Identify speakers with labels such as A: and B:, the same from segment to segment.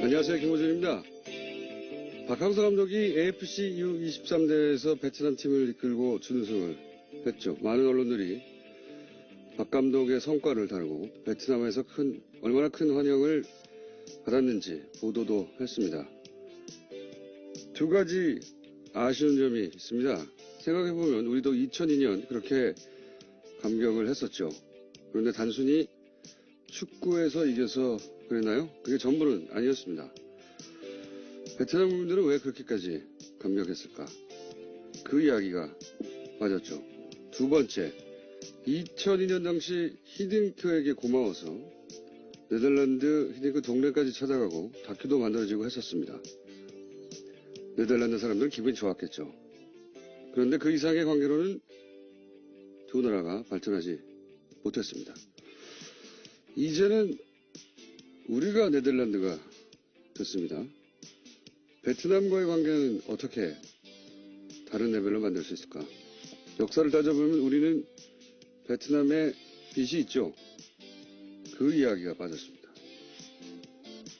A: 안녕하세요. 김호준입니다. 박항서 감독이 AFC U23대회에서 베트남 팀을 이끌고 준우승을 했죠. 많은 언론들이 박 감독의 성과를 다루고 베트남에서 얼마나 큰 환영을 받았는지 보도도 했습니다. 두 가지 아쉬운 점이 있습니다. 생각해보면 우리도 2002년 그렇게 감격을 했었죠. 그런데 단순히 축구에서 이겨서 그랬나요? 그게 전부는 아니었습니다. 베트남 국민들은 왜 그렇게까지 감격했을까? 그 이야기가 맞았죠. 두 번째, 2002년 당시 히딩크에게 고마워서 네덜란드 히딩크 동네까지 찾아가고 다큐도 만들어지고 했었습니다. 네덜란드 사람들은 기분이 좋았겠죠. 그런데 그 이상의 관계로는 두 나라가 발전하지 못했습니다. 이제는 우리가 네덜란드가 됐습니다. 베트남과의 관계는 어떻게 다른 레벨로 만들 수 있을까? 역사를 따져보면 우리는 베트남에 빚이 있죠. 그 이야기가 빠졌습니다.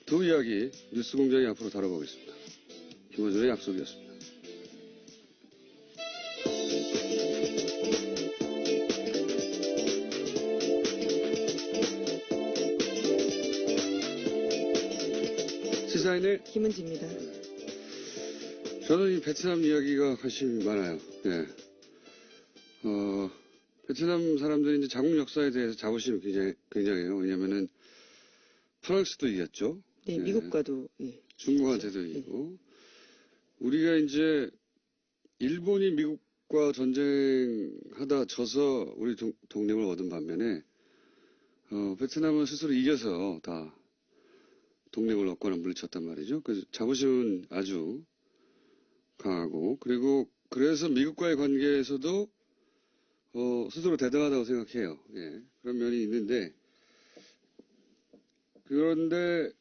A: 두 이야기 뉴스공장이 앞으로 다뤄보겠습니다. 김호준의 약속이었습니다. 시사인의
B: 김은지입니다.
A: 저는 이 베트남 이야기가 관심이 많아요. 네. 베트남 사람들이 이제 자국 역사에 대해서 자부심이 굉장해요. 왜냐면은 프랑스도 이겼죠.
B: 네, 미국과도. 예.
A: 중국한테도 이기고. 우리가 이제 일본이 미국과 전쟁하다 져서 우리 독립을 얻은 반면에 베트남은 스스로 이겨서 다 독립을 얻거나 물리쳤단 말이죠. 그래서 자부심은 아주 강하고, 그리고 그래서 미국과의 관계에서도 스스로 대단하다고 생각해요. 예, 그런 면이 있는데, 그런데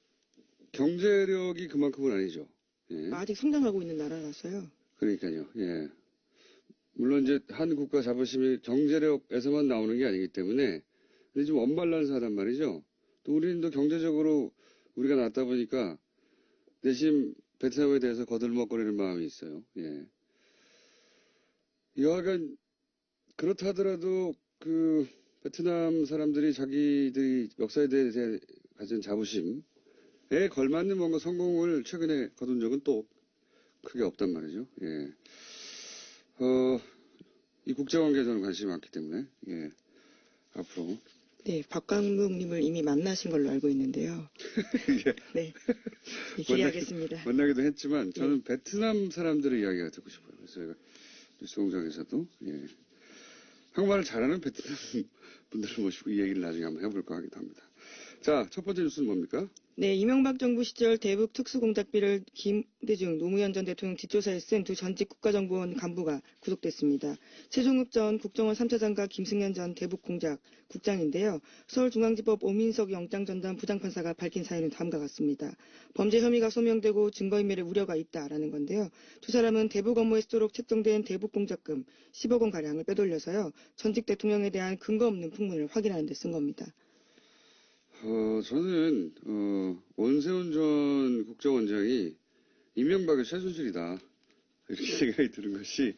A: 경제력이 그만큼은 아니죠. 예.
B: 아직 성장하고 있는 나라라서요.
A: 그러니까요. 예. 물론 이제 한 국가 자부심이 경제력에서만 나오는 게 아니기 때문에 근데 좀 언밸런스하단 말이죠. 또 우리는 또 경제적으로 우리가 낫다 보니까 내심 베트남에 대해서 거들먹거리는 마음이 있어요. 예. 여하간 그렇다 하더라도 그 베트남 사람들이 자기들이 역사에 대해 가진 자부심에 걸맞는 뭔가 성공을 최근에 거둔 적은 또 크게 없단 말이죠. 예. 이 국제관계에 저는 관심이 많기 때문에, 예. 앞으로.
B: 네, 박 감독님을 이미 만나신 걸로 알고 있는데요.
A: 예.
B: 네. 기대하겠습니다.
A: 만나기도 했지만, 저는 베트남 사람들의 이야기가 듣고 싶어요. 그래서 제가 뉴스공장에서도, 예. 한국말을 잘하는 베트남 분들을 모시고 이 얘기를 나중에 한번 해볼까 하기도 합니다. 자, 첫 번째 뉴스는 뭡니까?
B: 네, 이명박 정부 시절 대북 특수공작비를 김대중 노무현 전 대통령 뒷조사에 쓴 두 전직 국가정보원 간부가 구속됐습니다. 최종욱 전 국정원 3차 장관 김승현 전 대북공작 국장인데요. 서울중앙지법 오민석 영장전담 부장판사가 밝힌 사유는 다음과 같습니다. 범죄 혐의가 소명되고 증거인멸의 우려가 있다라는 건데요. 두 사람은 대북 업무에 쓰도록 책정된 대북공작금 10억 원가량을 빼돌려서요. 전직 대통령에 대한 근거 없는 풍문을 확인하는 데 쓴 겁니다.
A: 저는, 원세훈 전 국정원장이 이명박의 최순실이다. 이렇게 생각이 드는 것이,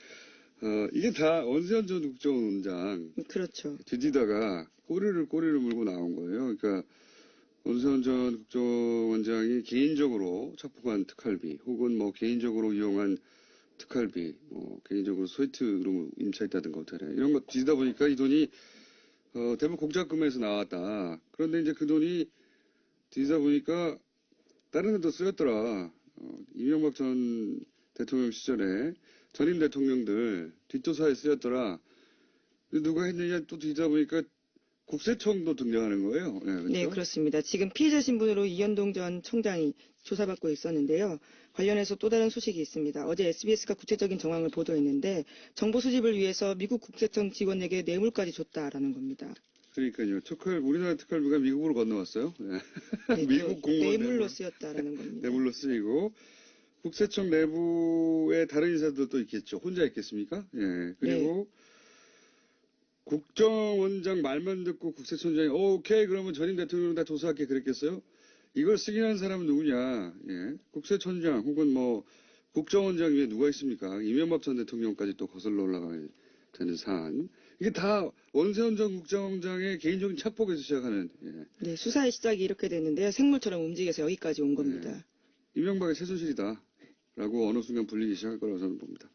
A: 이게 다 원세훈 전 국정원장.
B: 그렇죠.
A: 뒤지다가 꼬리를 물고 나온 거예요. 그러니까, 원세훈 전 국정원장이 개인적으로 척박한 특활비, 혹은 뭐 개인적으로 이용한 특활비, 뭐 개인적으로 스위트룸을 임차했다든가 어떻게 이런 거 뒤지다 보니까 이 돈이 대북 공작금에서 나왔다. 그런데 이제 그 돈이 뒤지다 보니까 다른 데도 쓰였더라. 이명박 전 대통령 시절에 전임 대통령들 뒷조사에 쓰였더라. 누가 했느냐 또 뒤지다 보니까 국세청도 등장하는 거예요. 네, 그렇죠?
B: 네, 그렇습니다. 지금 피해자 신분으로 이현동 전 청장이 조사받고 있었는데요. 관련해서 또 다른 소식이 있습니다. 어제 SBS가 구체적인 정황을 보도했는데 정보 수집을 위해서 미국 국세청 직원에게 뇌물까지 줬다라는 겁니다.
A: 그러니까요. 우리나라 특활비가 미국으로 건너왔어요. 네.
B: 네,
A: 미국 공무원
B: 뇌물로 쓰였다라는 겁니다.
A: 뇌물로 쓰이고 국세청 내부에 다른 인사들도 있겠죠. 혼자 있겠습니까? 예. 그리고 국정원장 말만 듣고 국세청장이 오케이 그러면 전임 대통령 다 조사할게 그랬겠어요? 이걸 승인한 사람은 누구냐? 예. 국세청장 혹은 뭐 국정원장 위에 누가 있습니까? 이명박 전 대통령까지 또 거슬러 올라가야 되는 사안. 이게 다 원세훈 전 국정원장의 개인적인 착복에서 시작하는. 예.
B: 네, 수사의 시작이 이렇게 됐는데요. 생물처럼 움직여서 여기까지 온 겁니다.
A: 이명박의 최순실이다. 라고 어느 순간 불리기 시작할 거라고 저는 봅니다.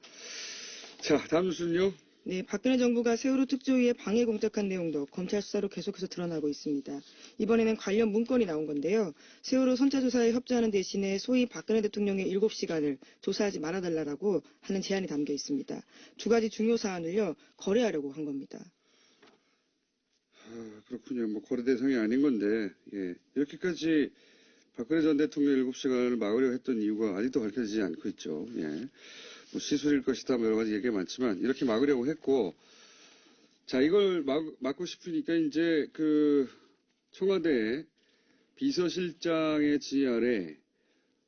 A: 자, 다음 뉴스는요.
B: 네, 박근혜 정부가 세월호 특조위에 방해 공작한 내용도 검찰 수사로 계속해서 드러나고 있습니다. 이번에는 관련 문건이 나온 건데요. 세월호 선차 조사에 협조하는 대신에 소위 박근혜 대통령의 7시간을 조사하지 말아달라고 하는 제안이 담겨 있습니다. 두 가지 중요 사안을요, 거래하려고 한 겁니다.
A: 그렇군요. 뭐 거래 대상이 아닌 건데, 예. 이렇게까지 박근혜 전 대통령 7시간을 막으려고 했던 이유가 아직도 밝혀지지 않고 있죠. 예. 뭐 시술일 것이다, 뭐 여러 가지 얘기가 많지만, 이렇게 막으려고 했고, 자, 이걸 막고 싶으니까 이제 청와대 비서실장의 지휘 아래,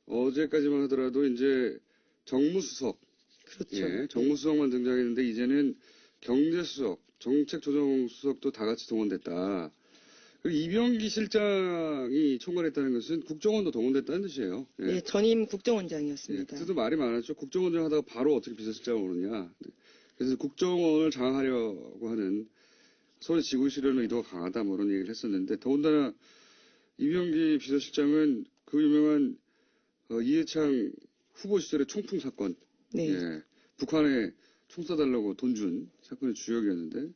A: 어제까지만 하더라도 이제 정무수석.
B: 그렇죠.
A: 예, 정무수석만 등장했는데, 이제는 경제수석, 정책조정수석도 다 같이 동원됐다. 그리고 이병기 실장이 총괄했다는 것은 국정원도 동원됐다는 뜻이에요. 예.
B: 네, 전임 국정원장이었습니다.
A: 예, 그때도 말이 많았죠. 국정원장 하다가 바로 어떻게 비서실장을 오느냐. 그래서 국정원을 장악하려고 하는 소위 지구실현의 의도가 강하다 뭐 이런 얘기를 했었는데 더군다나 이병기 비서실장은 그 유명한 이해창 후보 시절의 총풍 사건.
B: 네.
A: 예, 북한에 총 쏴달라고 돈 준 사건의 주역이었는데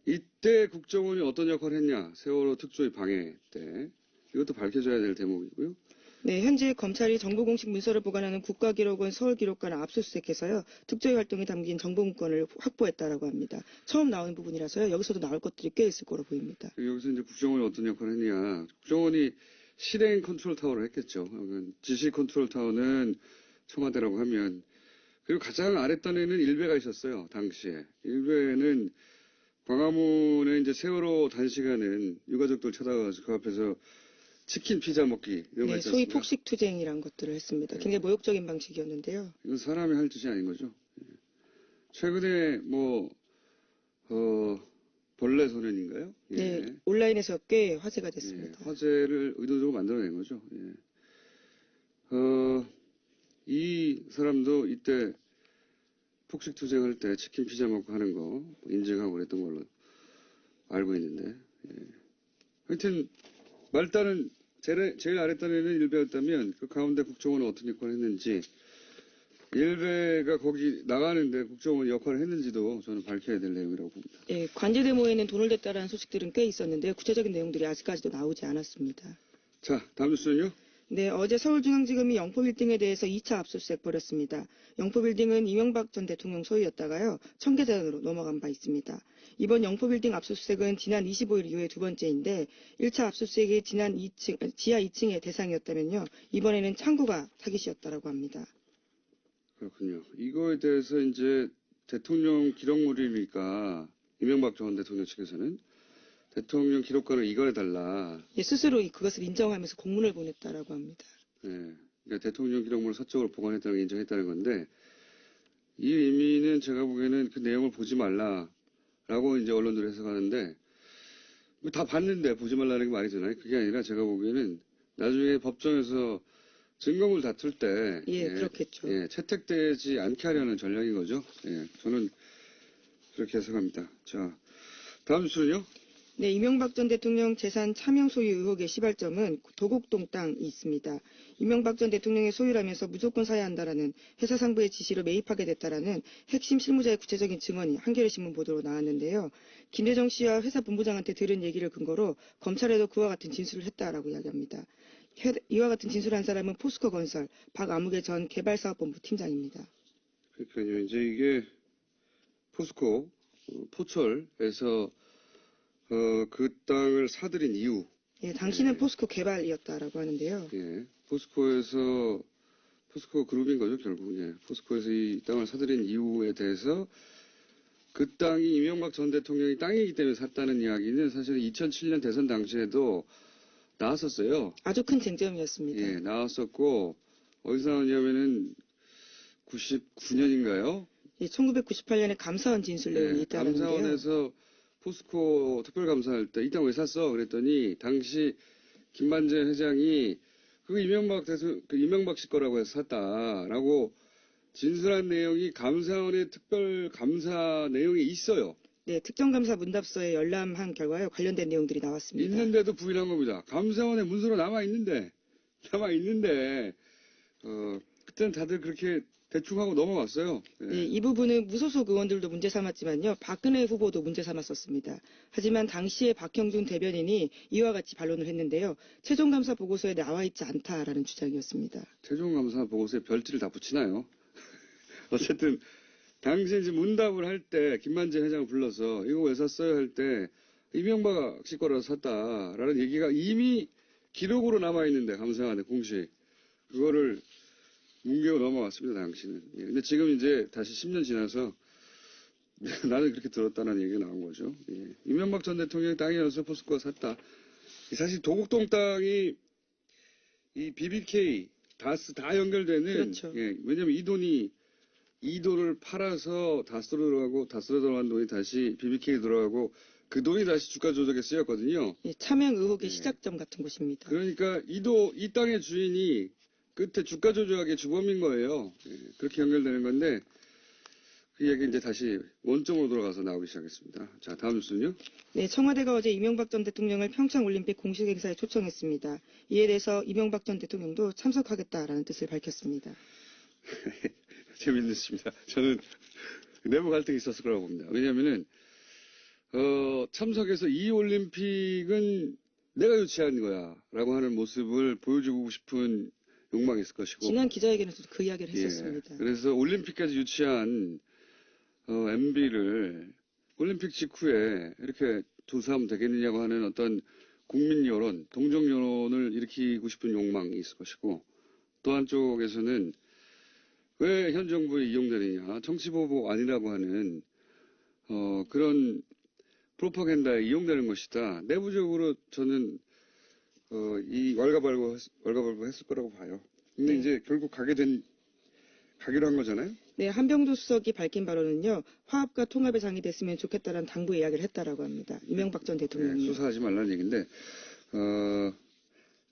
A: 이때 국정원이 어떤 역할을 했냐. 세월호 특조위 방해 때. 이것도 밝혀져야 될 대목이고요.
B: 네, 현재 검찰이 정보 공식 문서를 보관하는 국가기록원 서울기록관을 압수수색해서요. 특조위 활동이 담긴 정보 문건을 확보했다라고 합니다. 처음 나오는 부분이라서요. 여기서도 나올 것들이 꽤 있을 거로 보입니다.
A: 여기서 이제 국정원이 어떤 역할을 했냐. 국정원이 실행 컨트롤 타워를 했겠죠. 지시 컨트롤 타워는 청와대라고 하면. 그리고 가장 아랫단에는 일베가 있었어요. 당시에. 일베는 광화문에 이제 세월호 단시간은 유가족들 찾아가서 그 앞에서 치킨 피자 먹기 이런 거
B: 네,
A: 있지
B: 소위
A: 않습니까?
B: 폭식투쟁이란 것들을 했습니다. 굉장히 모욕적인 방식이었는데요.
A: 이건 사람이 할 짓이 아닌 거죠. 최근에 벌레 소년인가요? 예.
B: 네, 온라인에서 꽤 화제가 됐습니다.
A: 예, 화제를 의도적으로 만들어낸 거죠. 예. 이 사람도 이때 폭식 투쟁할 때 치킨 피자 먹고 하는 거 인증하고 그랬던 걸로 알고 있는데. 예. 하여튼 말단은 제일 아랫단에는 일베였다면 그 가운데 국정원은 어떤 역할을 했는지 일베가 거기 나가는데 국정원이 역할을 했는지도 저는 밝혀야 될 내용이라고 봅니다.
B: 네, 관제 데모에는 돈을 댔다라는 소식들은 꽤 있었는데요. 구체적인 내용들이 아직까지도 나오지 않았습니다.
A: 자, 다음 뉴스는요?
B: 네, 어제 서울중앙지검이 영포빌딩에 대해서 2차 압수수색 벌였습니다. 영포빌딩은 이명박 전 대통령 소유였다가요, 청계산으로 넘어간 바 있습니다. 이번 영포빌딩 압수수색은 지난 25일 이후에 두 번째인데 1차 압수수색이 지하 2층의 대상이었다면요, 이번에는 창고가 타깃이었다라고 합니다.
A: 그렇군요. 이거에 대해서 이제 대통령 기록물이니까 이명박 전 대통령 측에서는 대통령 기록관을 이관해달라.
B: 예, 스스로 그것을 인정하면서 공문을 보냈다라고 합니다.
A: 네, 그러니까 대통령 기록물을 서적으로 보관했다는 걸 인정했다는 건데 이 의미는 제가 보기에는 그 내용을 보지 말라라고 이제 언론들이 해석하는데 다 봤는데 보지 말라는 게 말이 되나요? 그게 아니라 제가 보기에는 나중에 법정에서 증거물 다툴 때
B: 그렇겠죠.
A: 예, 채택되지 않게 하려는 전략인 거죠. 예, 저는 그렇게 해석합니다. 자, 다음 뉴스는요?
B: 네, 이명박 전 대통령 재산 차명 소유 의혹의 시발점은 도곡동 땅이 있습니다. 이명박 전 대통령의 소유라면서 무조건 사야 한다라는 회사 상부의 지시로 매입하게 됐다라는 핵심 실무자의 구체적인 증언이 한겨레신문 보도로 나왔는데요. 김대정 씨와 회사 본부장한테 들은 얘기를 근거로 검찰에도 그와 같은 진술을 했다라고 이야기합니다. 이와 같은 진술한 사람은 포스코 건설 박아무개 전 개발사업본부 팀장입니다.
A: 그러니까요. 이제 이게 포스코 포철에서 그 땅을 사들인 이유.
B: 예, 당시는 포스코 개발이었다라고 하는데요.
A: 예, 포스코 그룹인 거죠, 결국. 예, 포스코에서 이 땅을 사들인 이유에 대해서 그 땅이 이명박 전 대통령이 땅이기 때문에 샀다는 이야기는 사실은 2007년 대선 당시에도 나왔었어요.
B: 아주 큰 쟁점이었습니다.
A: 예, 나왔었고, 어디서 나왔냐면은 99년인가요?
B: 예, 1998년에 감사원 진술 내용이 있다는데요.
A: 감사원에서 포스코 특별감사할 때 이 땅 왜 샀어? 그랬더니 당시 김만재 회장이 그거 이명박 씨 거라고 해서 샀다라고 진술한 내용이 감사원의 특별감사 내용이 있어요.
B: 네, 특정감사 문답서에 열람한 결과에 관련된 내용들이 나왔습니다.
A: 있는데도 부인한 겁니다. 감사원에 문서로 남아있는데, 그때는 다들 그렇게 대충 하고 넘어갔어요. 예.
B: 네, 이 부분은 무소속 의원들도 문제 삼았지만요. 박근혜 후보도 문제 삼았었습니다. 하지만 당시에 박형준 대변인이 이와 같이 반론을 했는데요. 최종감사 보고서에 나와 있지 않다라는 주장이었습니다.
A: 최종감사 보고서에 별지를 다 붙이나요? 어쨌든 당시에 이제 문답을 할 때 김만재 회장을 불러서 이거 왜 샀어요? 할 때 이명박 씨 거라서 샀다라는 얘기가 이미 기록으로 남아있는데 감사원에 공식 그거를 뭉개고 넘어왔습니다. 당시는. 예, 근데 지금 이제 다시 10년 지나서 나는 그렇게 들었다는 얘기가 나온 거죠. 예. 이명박 전 대통령이 땅이어서 포스코가 샀다. 사실 도곡동 땅이 이 BBK 다스 다 연결되는
B: 그렇죠.
A: 예, 왜냐면 이도를 팔아서 다스로 들어간 돈이 다시 BBK에 들어가고 그 돈이 다시 주가 조작에 쓰였거든요.
B: 예, 차명 의혹의 시작점 같은 곳입니다.
A: 그러니까 이 땅의 주인이 끝에 주가 조작의 주범인 거예요. 예, 그렇게 연결되는 건데 그 얘기 이제 다시 원점으로 돌아가서 나오기 시작했습니다. 자, 다음 뉴스는요.
B: 네, 청와대가 어제 이명박 전 대통령을 평창올림픽 공식 행사에 초청했습니다. 이에 대해서 이명박 전 대통령도 참석하겠다라는 뜻을 밝혔습니다.
A: 재밌는 뉴스입니다. 저는 내부 갈등이 있었을 거라고 봅니다. 왜냐하면은 참석해서 이 올림픽은 내가 유치한 거야라고 하는 모습을 보여주고 싶은 욕망이 있을 것이고.
B: 지난 기자회견에서도 그 이야기를 했었습니다.
A: 그래서 올림픽까지 유치한 MB를 올림픽 직후에 이렇게 조사하면 되겠느냐고 하는 어떤 국민 여론, 동정 여론을 일으키고 싶은 욕망이 있을 것이고 또 한쪽에서는 왜 현 정부에 이용되느냐, 정치보복 아니라고 하는 그런 프로파간다에 이용되는 것이다. 내부적으로 저는 이 왈가왈부 했을 거라고 봐요. 근데 이제 결국 가기로 한 거잖아요.
B: 네, 한병도 수석이 밝힌 바로는요. 화합과 통합의 장이 됐으면 좋겠다라는 당부의 이야기를 했다라고 합니다. 이명박 전 대통령이.
A: 수사하지 말라는 얘기인데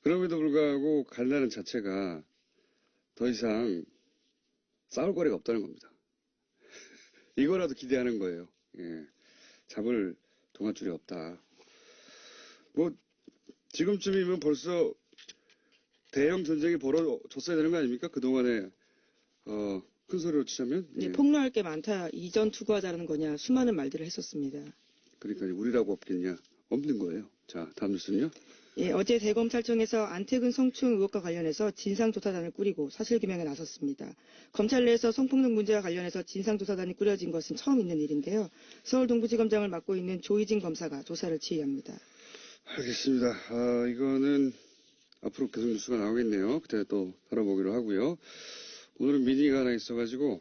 A: 그럼에도 불구하고 갈라는 자체가 더 이상 싸울 거리가 없다는 겁니다. 이거라도 기대하는 거예요. 예. 잡을 동아줄이 없다. 뭐 지금쯤이면 벌써 대형 전쟁이 벌어졌어야 되는 거 아닙니까? 그동안에 큰 소리로 치자면.
B: 네, 폭로할 게 많다. 이전 투구하자는 거냐. 수많은 말들을 했었습니다.
A: 그러니까 우리라고 없겠냐. 없는 거예요. 자, 다음 뉴스는요.
B: 예, 어제 대검찰청에서 안태근 성추행 의혹과 관련해서 진상조사단을 꾸리고 사실규명에 나섰습니다. 검찰 내에서 성폭력 문제와 관련해서 진상조사단이 꾸려진 것은 처음 있는 일인데요. 서울 동부지검장을 맡고 있는 조희진 검사가 조사를 지휘합니다. 알겠습니다.
A: 이거는 앞으로 계속 뉴스가 나오겠네요. 그때 또 다뤄보기로 하고요. 오늘은 미니가 하나 있어가지고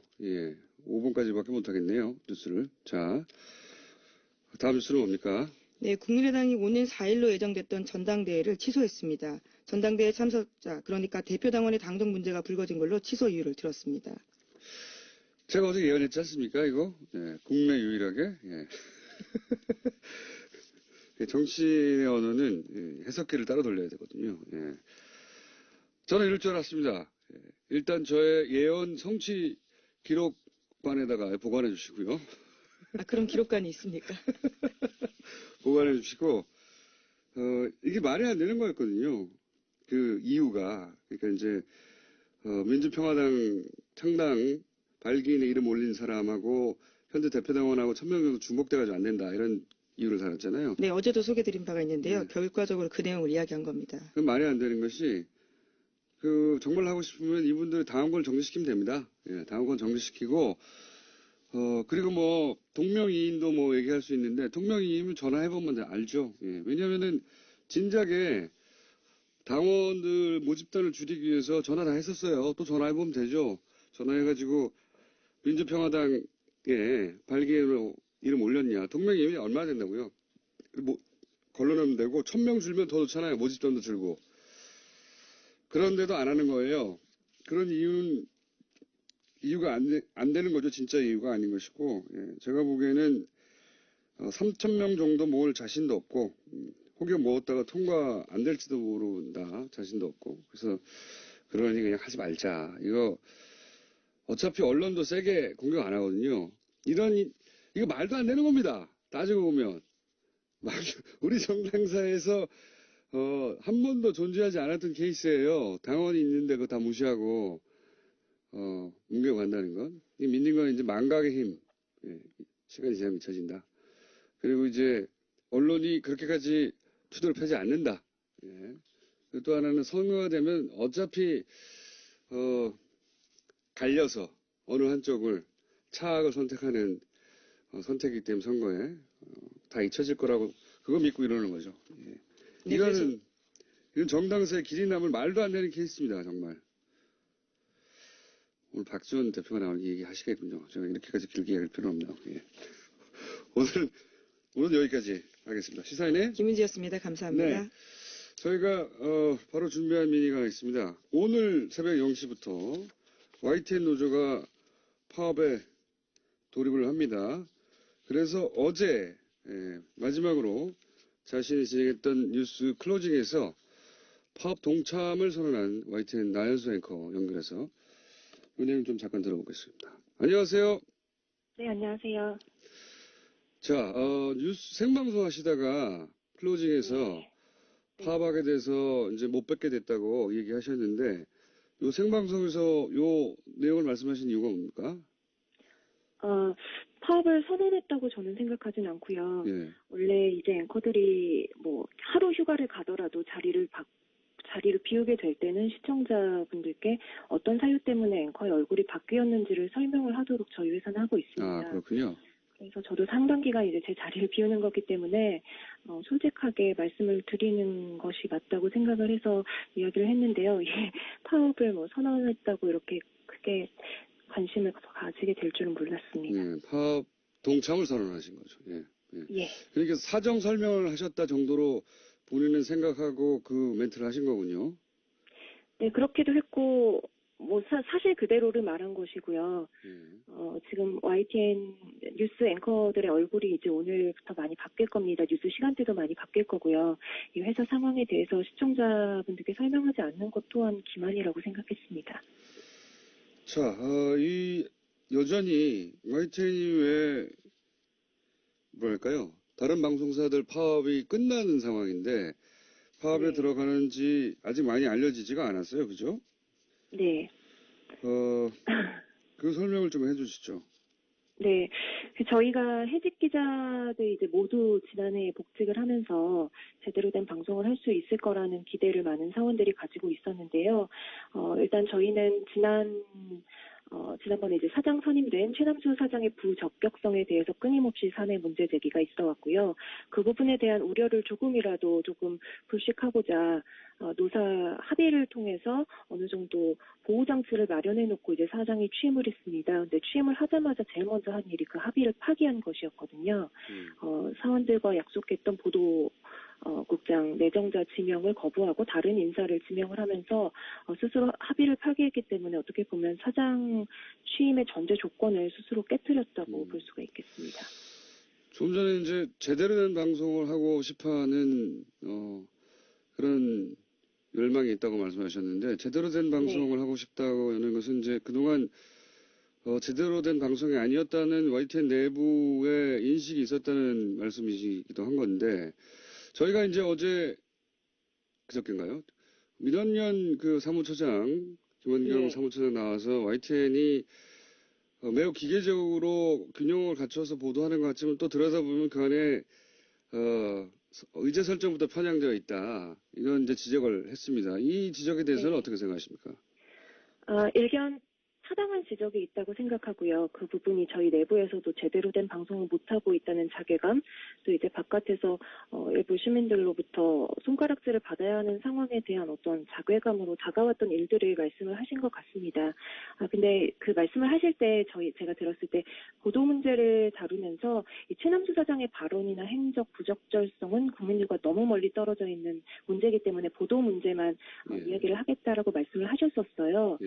A: 5분까지밖에 못하겠네요. 뉴스를. 자, 다음 뉴스는 뭡니까?
B: 네, 국민의당이 오는 4일로 예정됐던 전당대회를 취소했습니다. 전당대회 참석자, 그러니까 대표당원의 당정 문제가 불거진 걸로 취소 이유를 들었습니다.
A: 제가 어제 예언했지 않습니까, 이거? 네, 국내 유일하게. 정치의 언어는 해석기를 따로 돌려야 되거든요. 저는 이럴 줄 알았습니다. 일단 저의 예언 성취 기록관에다가 보관해 주시고요.
B: 그럼 기록관이 있습니까?
A: 보관해 주시고, 이게 말이 안 되는 거였거든요. 그 이유가. 그러니까 이제, 민주평화당 창당 발기인에 이름 올린 사람하고 현재 대표당원하고 1000명 정도 중복돼가지고 안 된다. 이런 이유를 달았잖아요.
B: 네, 어제도 소개드린 바가 있는데요. 결과적으로 그 내용을 이야기한 겁니다.
A: 그 말이 안 되는 것이, 정말 하고 싶으면 이분들 당원권 정지시키면 됩니다. 당원권 정지시키고, 그리고 뭐, 동명이인도 뭐 얘기할 수 있는데, 동명이인은 전화해보면 알죠. 예. 왜냐면은, 진작에 당원들 모집단을 줄이기 위해서 전화 다 했었어요. 또 전화해보면 되죠. 전화해가지고, 민주평화당에 발기로 이름 올렸냐. 동명이인이 얼마나 된다고요? 뭐, 걸러내면 되고, 1000명 줄면 더 좋잖아요. 모집단도 줄고. 그런데도 안 하는 거예요. 그런 이유가 안 되는 거죠. 진짜 이유가 아닌 것이고, 예, 제가 보기에는 3,000명 정도 모을 자신도 없고, 혹여 모았다가 통과 안 될지도 모른다. 자신도 없고. 그래서 그러니 그냥 하지 말자. 이거 어차피 언론도 세게 공격 안 하거든요. 이거 말도 안 되는 겁니다. 따지고 보면. 우리 정당사에서 한 번도 존재하지 않았던 케이스예요. 당원이 있는데 그거 다 무시하고 옮겨간다는 건. 이 믿는 건 이제 망각의 힘. 예, 시간이 지나면 잊혀진다. 그리고 이제 언론이 그렇게까지 투도를 펴지 않는다. 예. 그리고 또 하나는 선거가 되면 어차피 갈려서 어느 한쪽을 차악을 선택하는 선택이기 때문에 선거에 다 잊혀질 거라고 그거 믿고 이러는 거죠. 예.
B: 네,
A: 이건 정당사의 길이 남을 말도 안 되는 케이스입니다. 정말. 오늘 박지원 대표가 나오는 얘기하시겠군요. 제가 이렇게까지 길게 얘기할 필요는 없네요. 예. 오늘 여기까지 하겠습니다. 시사인의
B: 김은지였습니다. 감사합니다.
A: 네. 저희가 바로 준비한 미니가 있습니다. 오늘 새벽 0시부터 YTN 노조가 파업에 돌입을 합니다. 그래서 어제 마지막으로 자신이 진행했던 뉴스 클로징에서 파업 동참을 선언한 YTN 나연수 앵커 연결해서 은행 좀 잠깐 들어보겠습니다. 안녕하세요.
C: 네, 안녕하세요.
A: 자, 뉴스 생방송 하시다가 클로징에서
C: 네.
A: 파업하게 돼서 이제 못 뵙게 됐다고 얘기하셨는데 요 생방송에서 요 내용을 말씀하신 이유가 뭡니까?
C: 파업을 선언했다고 저는 생각하진 않고요.
A: 예.
C: 원래 이제 앵커들이 뭐 하루 휴가를 가더라도 자리를 비우게 될 때는 시청자분들께 어떤 사유 때문에 앵커의 얼굴이 바뀌었는지를 설명을 하도록 저희 회사는 하고 있습니다.
A: 아, 그렇군요.
C: 그래서 저도 상당 기간 이제 제 자리를 비우는 거기 때문에 솔직하게 말씀을 드리는 것이 맞다고 생각을 해서 이야기를 했는데요. 예, 파업을 뭐 선언했다고 이렇게 크게 관심을 가지게 될 줄은 몰랐습니다.
A: 예, 파업 동참을 선언하신 거죠. 예, 예.
C: 예.
A: 그러니까 사정 설명을 하셨다 정도로 본인은 생각하고 그 멘트를 하신 거군요.
C: 네, 그렇기도 했고 뭐 사실 그대로를 말한 것이고요.
A: 예.
C: 지금 YTN 뉴스 앵커들의 얼굴이 이제 오늘부터 많이 바뀔 겁니다. 뉴스 시간대도 많이 바뀔 거고요. 이 회사 상황에 대해서 시청자분들께 설명하지 않는 것 또한 기만이라고 생각했습니다.
A: 자, 여전히 YTN이 왜 뭐랄까요? 다른 방송사들 파업이 끝나는 상황인데 파업에
C: 네.
A: 들어가는지 아직 많이 알려지지가 않았어요. 그죠?
C: 네.
A: 그 설명을 좀 해주시죠.
C: 네. 저희가 해직 기자들 이제 모두 지난해 복직을 하면서 제대로 된 방송을 할 수 있을 거라는 기대를 많은 사원들이 가지고 있었는데요. 일단 저희는 지난번에 이제 사장 선임된 최남수 사장의 부적격성에 대해서 끊임없이 사내 문제 제기가 있어 왔고요. 그 부분에 대한 우려를 조금 불식하고자 노사 합의를 통해서 어느 정도 보호장치를 마련해 놓고 이제 사장이 취임을 했습니다. 근데 취임을 하자마자 제일 먼저 한 일이 그 합의를 파기한 것이었거든요. 사원들과 약속했던 국장 내정자 지명을 거부하고 다른 인사를 지명을 하면서 스스로 합의를 파기했기 때문에 어떻게 보면 사장 취임의 전제 조건을 스스로 깨뜨렸다고 볼 수가 있겠습니다.
A: 좀 전에 이제 제대로 된 방송을 하고 싶어하는 그런 열망이 있다고 말씀하셨는데 제대로 된 방송을 하고 싶다고 하는 것은 이제 그동안 제대로 된 방송이 아니었다는 YTN 내부의 인식이 있었다는 말씀이기도 한 건데 저희가 이제 그저께인가요? 민원연 그 사무처장, 김원경 사무처장 나와서 YTN이 매우 기계적으로 균형을 갖춰서 보도하는 것 같지만 또 들여다보면 그 안에, 의제 설정부터 편향되어 있다. 이런 이제 지적을 했습니다. 이 지적에 대해서는 어떻게 생각하십니까?
C: 일견 타당한 지적이 있다고 생각하고요. 그 부분이 저희 내부에서도 제대로 된 방송을 못하고 있다는 자괴감, 또 이제 바깥에서 일부 시민들로부터 손가락질을 받아야 하는 상황에 대한 어떤 자괴감으로 다가왔던 일들을 말씀을 하신 것 같습니다. 근데 그 말씀을 하실 때 제가 들었을 때 보도 문제를 다루면서 이 최남수 사장의 발언이나 행적 부적절성은 국민들과 너무 멀리 떨어져 있는 문제이기 때문에 보도 문제만 이야기를 하겠다라고 말씀을 하셨었어요.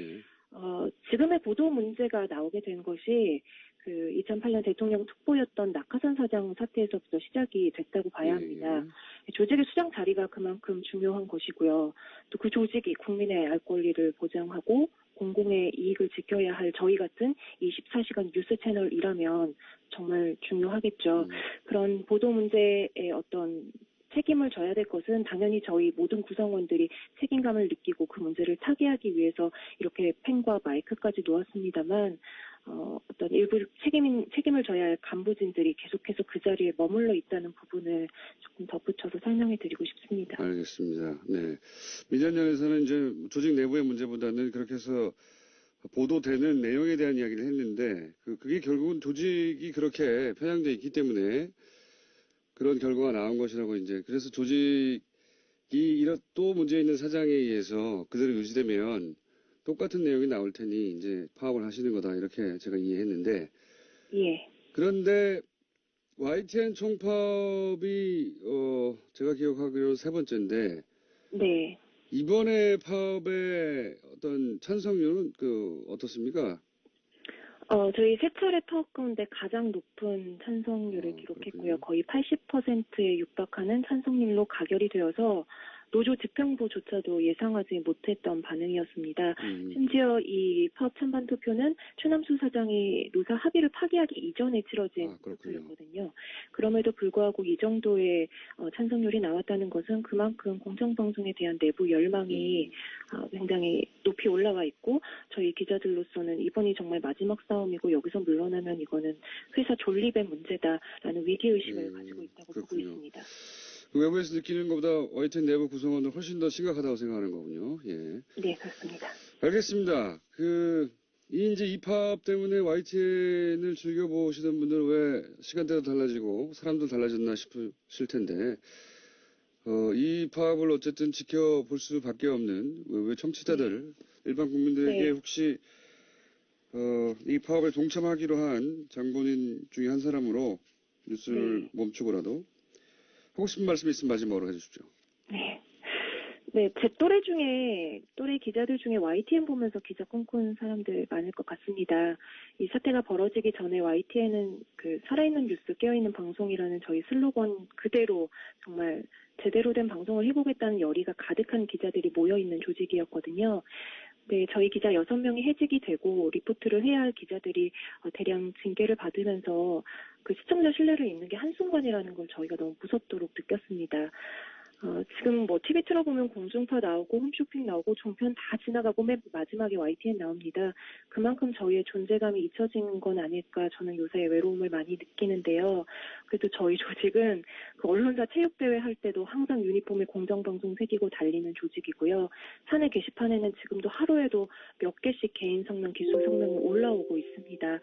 C: 지금의 보도 문제가 나오게 된 것이 그 2008년 대통령 특보였던 낙하산 사장 사태에서부터 시작이 됐다고 봐야 합니다. 조직의 수장 자리가 그만큼 중요한 것이고요. 또 그 조직이 국민의 알 권리를 보장하고 공공의 이익을 지켜야 할 저희 같은 24시간 뉴스 채널이라면 정말 중요하겠죠. 그런 보도 문제의 어떤 책임을 져야 될 것은 당연히 저희 모든 구성원들이 책임감을 느끼고 그 문제를 타개하기 위해서 이렇게 펜과 마이크까지 놓았습니다만 어떤 일부 책임을 져야 할 간부진들이 계속해서 그 자리에 머물러 있다는 부분을 조금 덧붙여서 설명해 드리고 싶습니다.
A: 알겠습니다. 네. 민주연에서는 이제 조직 내부의 문제보다는 그렇게 해서 보도되는 내용에 대한 이야기를 했는데 그게 결국은 조직이 그렇게 편향되어 있기 때문에 그런 결과가 나온 것이라고 이제 그래서 조직이 또 문제 있는 사장에 의해서 그대로 유지되면 똑같은 내용이 나올 테니 이제 파업을 하시는 거다 이렇게 제가 이해했는데
C: 예.
A: 그런데 YTN 총파업이 제가 기억하기로 세 번째인데
C: 네.
A: 이번에 파업의 어떤 찬성률은 어떻습니까?
C: 저희 세 차례 파업 가운데 가장 높은 찬성률을 기록했고요.
A: 그렇군요.
C: 거의 80%에 육박하는 찬성률로 가결이 되어서 노조 집행부조차도 예상하지 못했던 반응이었습니다. 심지어 이 파업 찬반 투표는 최남수 사장이 노사 합의를 파기하기 이전에 치러진 투표였거든요. 그럼에도 불구하고 이 정도의 찬성률이 나왔다는 것은 그만큼 공정방송에 대한 내부 열망이 굉장히 높이 올라와 있고 저희 기자들로서는 이번이 정말 마지막 싸움이고 여기서 물러나면 이거는 회사 존립의 문제다라는 위기의식을 가지고 있다고 보고 있습니다.
A: 외부에서 느끼는 것보다 YTN 내부 구성원은 훨씬 더 심각하다고 생각하는 거군요. 예.
C: 네, 그렇습니다.
A: 알겠습니다. 이제 이 파업 때문에 YTN을 즐겨보시던 분들 왜 시간대도 달라지고 사람도 달라졌나 싶으실 텐데, 이 파업을 어쨌든 지켜볼 수밖에 없는 외부 청취자들, 일반 국민들에게 혹시, 이 파업에 동참하기로 한 장본인 중에 한 사람으로 뉴스를 멈추고라도 하고 싶은 말씀이 있으면 마지막으로 해주십시오.
C: 네, 제 또래 기자들 중에 YTN 보면서 기자 꿈꾼 사람들 많을 것 같습니다. 이 사태가 벌어지기 전에 YTN은 살아있는 뉴스, 깨어있는 방송이라는 저희 슬로건 그대로 정말 제대로 된 방송을 해보겠다는 열의가 가득한 기자들이 모여있는 조직이었거든요. 네, 저희 기자 6명이 해직이 되고 리포트를 해야 할 기자들이 대량 징계를 받으면서 그 시청자 신뢰를 잇는 게 한순간이라는 걸 저희가 너무 무섭도록 느꼈습니다. 지금 TV 틀어보면 공중파 나오고 홈쇼핑 나오고 종편 다 지나가고 맨 마지막에 YTN 나옵니다. 그만큼 저희의 존재감이 잊혀진 건 아닐까 저는 요새 외로움을 많이 느끼는데요. 그래도 저희 조직은 언론사 체육대회 할 때도 항상 유니폼에 공정방송 새기고 달리는 조직이고요. 사내 게시판에는 지금도 하루에도 몇 개씩 개인 성명, 기술 성명이 올라오고 있습니다.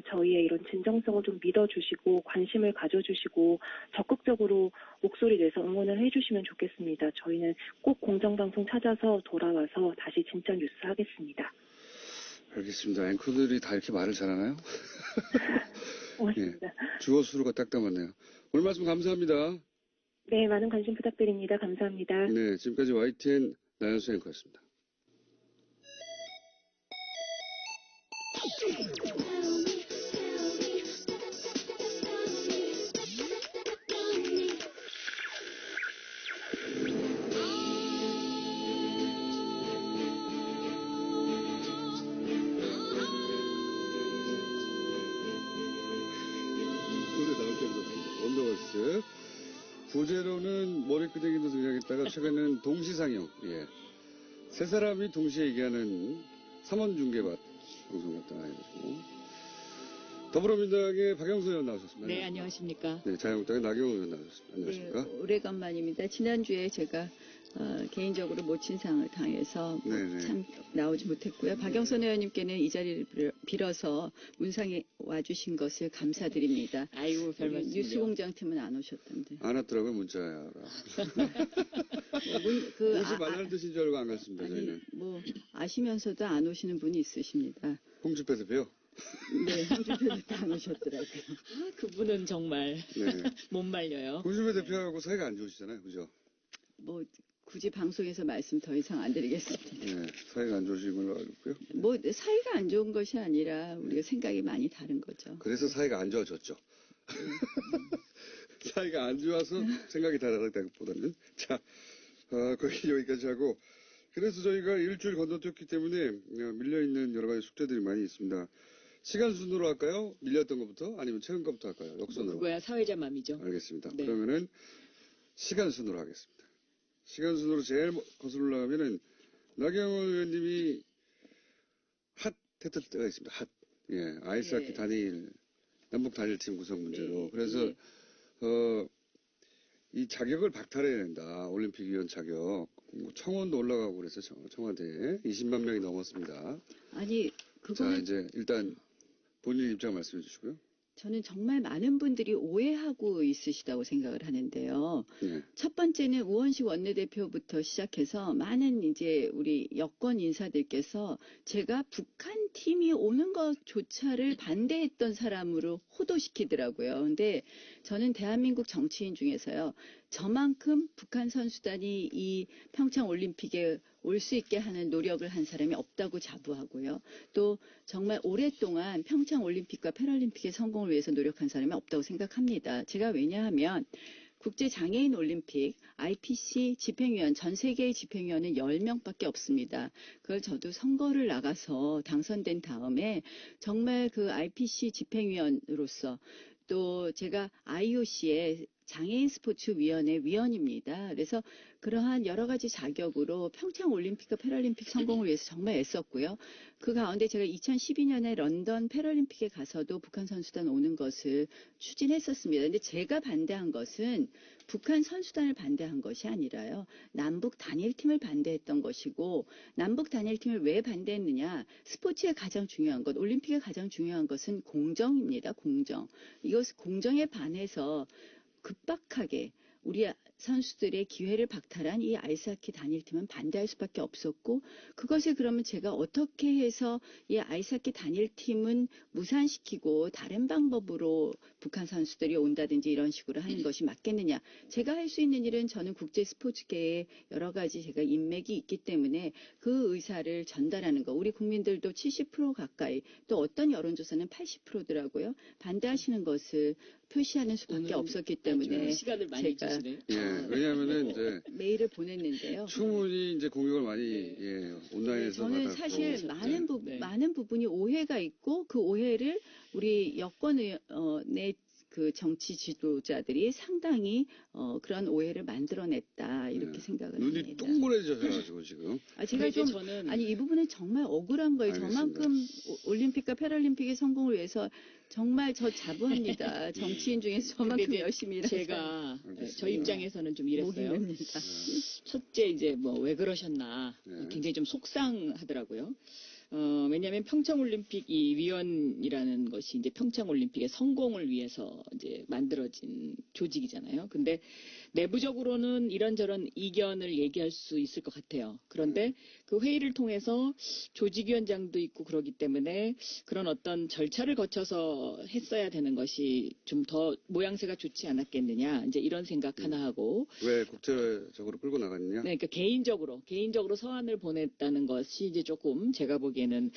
C: 저희의 이런 진정성을 좀 믿어주시고 관심을 가져주시고 적극적으로 목소리 내서 응원을 해주시면 좋겠습니다. 저희는 꼭 공정방송 찾아서 돌아와서 다시 진짜 뉴스 하겠습니다.
A: 알겠습니다. 앵커들이 다 이렇게 말을 잘하나요?
C: 고맙습니다.
A: 주어 수로가 딱 담았네요. 오늘 말씀 감사합니다.
C: 네, 많은 관심 부탁드립니다. 감사합니다.
A: 네, 지금까지 YTN 나연수 앵커였습니다. 원더걸스. 부제로는 머리끄댕이도 등장했다가 최근에는 동시상영. 예. 세 사람이 동시에 얘기하는 3원 중계밭 방송이었다. 더불어민주당의 박영선 의원 나오셨습니다.
D: 네, 안녕하십니까.
A: 네, 자유한국당의 나경원 의원 나오셨습니다. 안녕하십니까.
D: 네, 오래간만입니다. 지난주에 제가 개인적으로 모친상을 당해서
A: 네네.
D: 참 나오지 못했고요. 박영선 의원님께는 이 자리를 빌어서 문상에 와주신 것을 감사드립니다.
E: 아이고, 별
D: 우리
E: 말씀을요.
D: 뉴스공장팀은 안 오셨던데.
A: 안 왔더라고요, 문자야.
D: 그
A: 오지 말라는 뜻인 줄 알고 안 갔습니다,
D: 아니,
A: 저희는.
D: 뭐 아시면서도 안 오시는 분이 있으십니다.
A: 홍준표 대표요?
D: 네, 홍준표 대표 안 오셨더라고요.
E: 아, 그분은 정말
A: 네.
E: 못 말려요.
A: 홍준표 대표하고 사이가 안 좋으시잖아요, 그죠?
D: 뭐 굳이 방송에서 말씀 더 이상 안 드리겠습니다.
A: 네, 사이가 안 좋으신 걸로 알고 있고요.
D: 뭐 사이가 안 좋은 것이 아니라 우리가 생각이 많이 다른 거죠.
A: 그래서 사이가 안 좋아졌죠. 사이가 안 좋아서 생각이 다르다기보다는. 자, 거기 여기까지 하고. 그래서 저희가 일주일 건너뛰었기 때문에 밀려있는 여러 가지 숙제들이 많이 있습니다. 시간 순으로 할까요? 밀렸던 것부터? 아니면 최근 것부터 할까요? 역순으로.
E: 그거야 사회자 맘이죠.
A: 알겠습니다.
E: 네.
A: 그러면은 시간 순으로 하겠습니다. 시간 순으로 제일 거슬러 올라가면은 나경원 의원님이 핫 했을 때가 있습니다. 핫. 예, 아이스하키
D: 예.
A: 단일, 남북 단일팀 구성 문제로.
D: 예.
A: 그래서,
D: 예.
A: 이 자격을 박탈해야 된다. 올림픽위원 자격. 뭐 청원도 올라가고 그래서 청와대에 20만 명이 넘었습니다.
D: 아니
A: 자,
D: 그거는
A: 이제 일단 본인 입장 말씀해 주시고요.
D: 저는 정말 많은 분들이 오해하고 있으시다고 생각을 하는데요.
A: 예.
D: 첫 번째는 우원식 원내대표부터 시작해서 많은 이제 우리 여권 인사들께서 제가 북한 팀이 오는 것조차를 반대했던 사람으로 호도시키더라고요. 근데 저는 대한민국 정치인 중에서요. 저만큼 북한 선수단이 이 평창 올림픽에 올 수 있게 하는 노력을 한 사람이 없다고 자부하고요. 또 정말 오랫동안 평창 올림픽과 패럴림픽의 성공을 위해서 노력한 사람이 없다고 생각합니다. 제가 왜냐하면 국제장애인 올림픽 IPC 집행위원 전 세계의 집행위원은 10명밖에 없습니다. 그걸 저도 선거를 나가서 당선된 다음에 정말 그 IPC 집행위원으로서 또 제가 IOC의 장애인 스포츠위원회 위원입니다. 그래서 그러한 여러 가지 자격으로 평창 올림픽과 패럴림픽 성공을 위해서 정말 애썼고요. 그 가운데 제가 2012년에 런던 패럴림픽에 가서도 북한 선수단 오는 것을 추진했었습니다. 근데 제가 반대한 것은 북한 선수단을 반대한 것이 아니라요. 남북 단일팀을 반대했던 것이고 남북 단일팀을 왜 반대했느냐. 스포츠의 가장 중요한 것, 올림픽의 가장 중요한 것은 공정입니다. 공정. 이것을 공정에 반해서 급박하게 우리 선수들의 기회를 박탈한 이 아이스하키 단일팀은 반대할 수밖에 없었고 그것을 그러면 제가 어떻게 해서 이 아이스하키 단일팀은 무산시키고 다른 방법으로 북한 선수들이 온다든지 이런 식으로 하는 것이 맞겠느냐. 제가 할 수 있는 일은 저는 국제 스포츠계에 여러 가지 제가 인맥이 있기 때문에 그 의사를 전달하는 거. 우리 국민들도 70% 가까이 또 어떤 여론조사는 80%더라고요. 반대하시는 것을 표시하는 수밖에 없었기 때문에
E: 시간을 많이
D: 제가
E: 주시네요.
A: 예, 왜냐하면은 이제
D: 메일을 보냈는데요.
A: 충분히 이제 공격을 많이 예, 온라인에서
D: 저는
A: 받았고.
D: 사실
A: 네.
D: 많은 부분이 오해가 있고 그 오해를 우리 여권의 그 정치 지도자들이 상당히 그런 오해를 만들어냈다 이렇게 생각을
A: 눈이
D: 합니다.
A: 동그래져가지고 지금.
D: 제가 좀
E: 저는
D: 아니 이 부분은 정말 억울한 거예요.
A: 알겠습니다.
D: 저만큼 올림픽과 패럴림픽의 성공을 위해서 정말 저 자부합니다. 정치인 중에서 저만큼
E: 근데
D: 열심히 일한
E: 제가
A: 알겠습니다.
E: 저 입장에서는 좀 이랬어요.
D: 목입니다.
E: 첫째 이제 뭐 왜 그러셨나
A: 네.
E: 굉장히 좀 속상하더라고요. 왜냐하면 평창올림픽 이 위원이라는 것이 이제 평창올림픽의 성공을 위해서 이제 만들어진 조직이잖아요. 근데 내부적으로는 이런저런 이견을 얘기할 수 있을 것 같아요. 그런데 그 회의를 통해서 조직위원장도 있고 그러기 때문에 그런 어떤 절차를 거쳐서 했어야 되는 것이 좀 더 모양새가 좋지 않았겠느냐. 이제 이런 생각 하나 하고.
A: 왜 국제적으로 끌고 나갔느냐?
E: 네, 그러니까 개인적으로 서한을 보냈다는 것이 이제 조금 제가 보기에는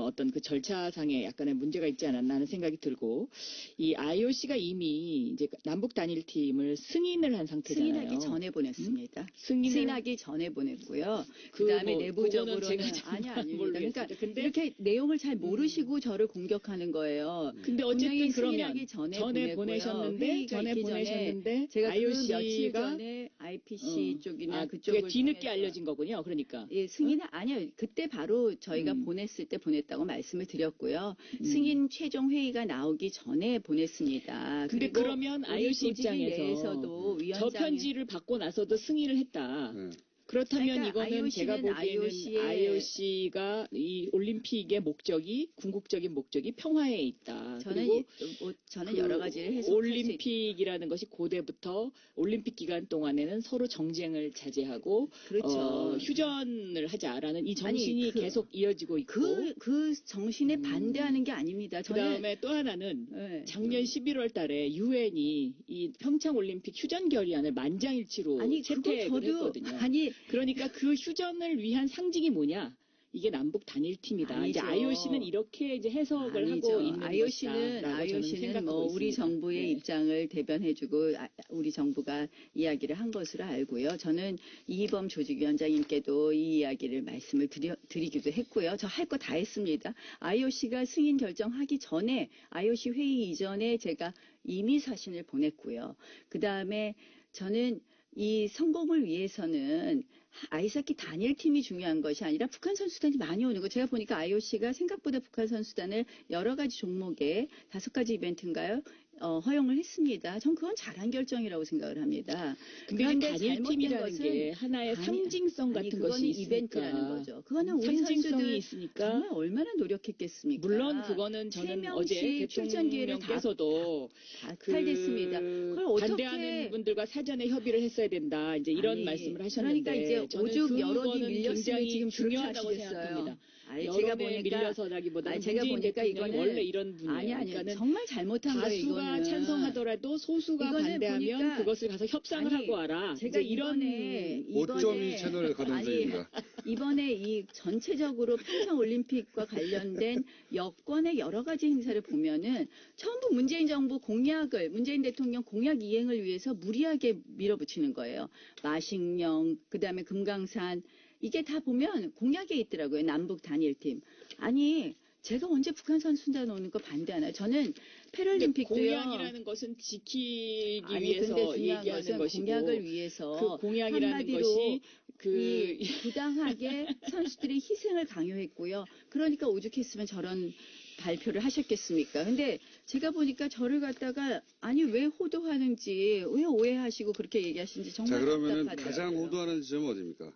E: 어떤 그 절차상에 약간의 문제가 있지 않았나 하는 생각이 들고 이 IOC가 이미 이제 남북 단일팀을 승인을 한 상태잖아요.
D: 승인하기 전에 보냈습니다.
E: 승인을
D: 승인하기 전에 보냈고요.
E: 그
D: 그다음에
E: 뭐
D: 내부적으로는
E: 그거는 제가
D: 아닙니다.
E: 모르겠습니다.
D: 그러니까
E: 근데
D: 이렇게 내용을 잘 모르시고 저를 공격하는 거예요.
E: 근데 어쨌든
D: 분명히
E: 그러면
D: 승인하기 전에 보냈고요.
E: 보내셨는데
D: 회의가 있기 전에
E: 보내셨는데
D: 제가 그 며칠
E: IOC가
D: 전에 IPC 쪽이나
E: 그게
D: 그쪽을
E: 뒤늦게
D: 통해서.
E: 알려진 거군요. 그러니까.
D: 예, 승인은 아니요. 그때 바로 저희가 보냈을 때 보냈다고 말씀을 드렸고요. 승인 최종 회의가 나오기 전에 보냈습니다.
E: 근데
D: 그리고
E: 그러면
D: 우리
E: IOC
D: 조직위
E: 입장에서
D: 내에서도
E: 저
D: 위원장
E: 편지를 받고 나서도 승인을 했다.
A: 네.
E: 그렇다면
D: 그러니까
E: 이거는 제가
D: IOC는
E: 보기에는 IOC가 이 올림픽의 목적이 궁극적인 목적이 평화에 있다.
D: 저는
E: 그리고
D: 저는
E: 그
D: 여러 가지를 해석할 수 있.
E: 올림픽이라는 것이 고대부터 올림픽 기간 동안에는 서로 정쟁을 자제하고
D: 그렇죠.
E: 휴전을 하자라는 이 정신이
D: 아니,
E: 계속 이어지고 있고
D: 그 정신에 반대하는 게 아닙니다. 저는
E: 그다음에 또 하나는
D: 네.
E: 작년 11월 달에 유엔이 이 평창 올림픽 휴전 결의안을 만장일치로
D: 아니 그거
E: 채택을
D: 저도
E: 했거든요.
D: 아니
E: 그러니까 그 휴전을 위한 상징이 뭐냐? 이게 남북 단일팀이다.
D: 아니죠.
E: 이제 IOC는 이렇게 이제 해석을
D: 아니죠.
E: 하고 있는
D: IOC는
E: 것이다라고 저는 생각하고
D: 뭐 우리
E: 있습니다.
D: 정부의
E: 네.
D: 입장을 대변해주고 우리 정부가 이야기를 한 것으로 알고요. 저는 이희범 조직위원장님께도 이 이야기를 말씀을 드리기도 했고요. 저 할 거 다 했습니다. IOC가 승인 결정하기 전에 IOC 회의 이전에 제가 이미 사신을 보냈고요. 그 다음에 저는 이 성공을 위해서는 아이스하키 단일팀이 중요한 것이 아니라 북한 선수단이 많이 오는 거. 제가 보니까 IOC가 생각보다 북한 선수단을 여러 가지 종목에 5가지 이벤트인가요? 허용을 했습니다. 전 그건 잘한 결정이라고 생각을 합니다.
E: 근데
D: 그런데
E: 단일팀이라는
D: 잘못된
E: 게 하나의 상징성 같은
D: 그거는
E: 것이 있으니까.
D: 이벤트라는 거죠. 그거는 우리
E: 상징성이
D: 선수들
E: 있으니까.
D: 정말 얼마나 노력했겠습니까?
E: 물론 그거는
D: 세
E: 저는
D: 명씩
E: 어제
D: 출전 기회를
E: 대통령께서도
D: 다 탈됐습니다. 그걸 어떻게
E: 반대하는 분들과 사전에 협의를 했어야 된다. 이제 이런
D: 아니,
E: 말씀을 하셨는데
D: 그러니까 이제
E: 저는
D: 오죽 여론이
E: 그거는
D: 밀렸으면
E: 굉장히
D: 지금
E: 중요하다고
D: 그렇게 하시겠어요.
E: 생각합니다.
D: 아니,
E: 여론에 밀려서라기보다는
D: 제가
E: 문재인
D: 보니까
E: 대통령이
D: 이거는
E: 원래 이런 분이에요.
D: 아니
E: 그러니까는
D: 정말 잘못한 거예요.
E: 다수가
D: 이거는
E: 찬성하더라도 소수가
D: 이거는
E: 반대하면
D: 보니까
E: 그것을 가서 협상을
D: 아니,
E: 하고 와라.
D: 제가
E: 이제 이런
A: 5.2 채널 가동중입니다.
D: 이번에 이 전체적으로 평창 올림픽과 관련된 여권의 여러 가지 행사를 보면은 전부 문재인 정부 공약을 문재인 대통령 공약 이행을 위해서 무리하게 밀어붙이는 거예요. 마식령, 그다음에 금강산 이게 다 보면 공약에 있더라고요. 남북 단일팀. 아니 제가 언제 북한 선수단 오는 거 반대하나요? 저는 패럴림픽도요.
E: 공약이라는 것은 지키기
D: 아니,
E: 위해서
D: 근데 중요한
E: 얘기하는
D: 것은
E: 것이고
D: 공약을 위해서
E: 그 공약이라는
D: 한마디로
E: 것이
D: 이 부당하게 선수들의 희생을 강요했고요. 그러니까 오죽했으면 저런 발표를 하셨겠습니까? 근데 제가 보니까 저를 갖다가 아니 왜 호도하는지 왜 오해하시고 그렇게 얘기하시는지 정말
A: 자, 그러면은
D: 답답하더라고요.
A: 가장 호도하는 지점은 어디입니까?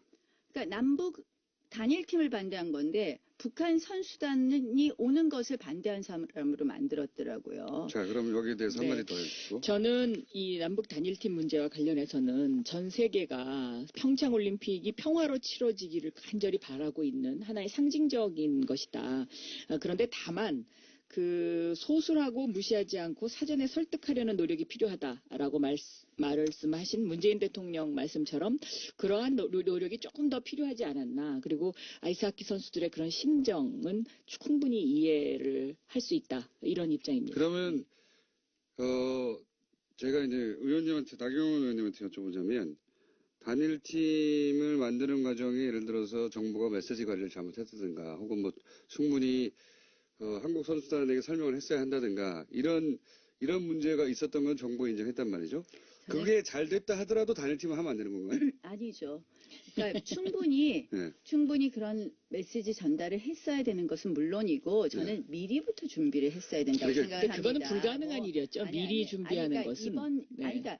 D: 그러니까 남북 단일팀을 반대한 건데 북한 선수단이 오는 것을 반대한 사람으로 만들었더라고요.
A: 자, 그럼 여기에 대해서
E: 네.
A: 한마디 더 해주시고.
E: 저는 이 남북 단일팀 문제와 관련해서는 전 세계가 평창 올림픽이 평화로 치러지기를 간절히 바라고 있는 하나의 상징적인 것이다. 그런데 다만 그 소수라고 무시하지 않고 사전에 설득하려는 노력이 필요하다라고 말씀하신 문재인 대통령 말씀처럼 그러한 노력이 조금 더 필요하지 않았나. 그리고 아이스하키 선수들의 그런 심정은 충분히 이해를 할 수 있다. 이런 입장입니다.
A: 그러면 제가 이제 나경원 의원님한테 여쭤보자면 단일팀을 만드는 과정에 예를 들어서 정부가 메시지 관리를 잘못했다든가 혹은 뭐 충분히 한국 선수단에게 설명을 했어야 한다든가 이런 문제가 있었던 건 정부가 인정했단 말이죠. 그게 잘 됐다 하더라도 단일팀을 하면 안 되는 건가요?
D: 아니죠. 그러니까 충분히
A: 네.
D: 충분히 그런 메시지 전달을 했어야 되는 것은 물론이고 저는 미리부터 준비를 했어야 된다고
A: 그러니까
D: 생각을 합니다.
E: 그거는 불가능한 일이었죠. 미리 준비하는
D: 그러니까
E: 것은.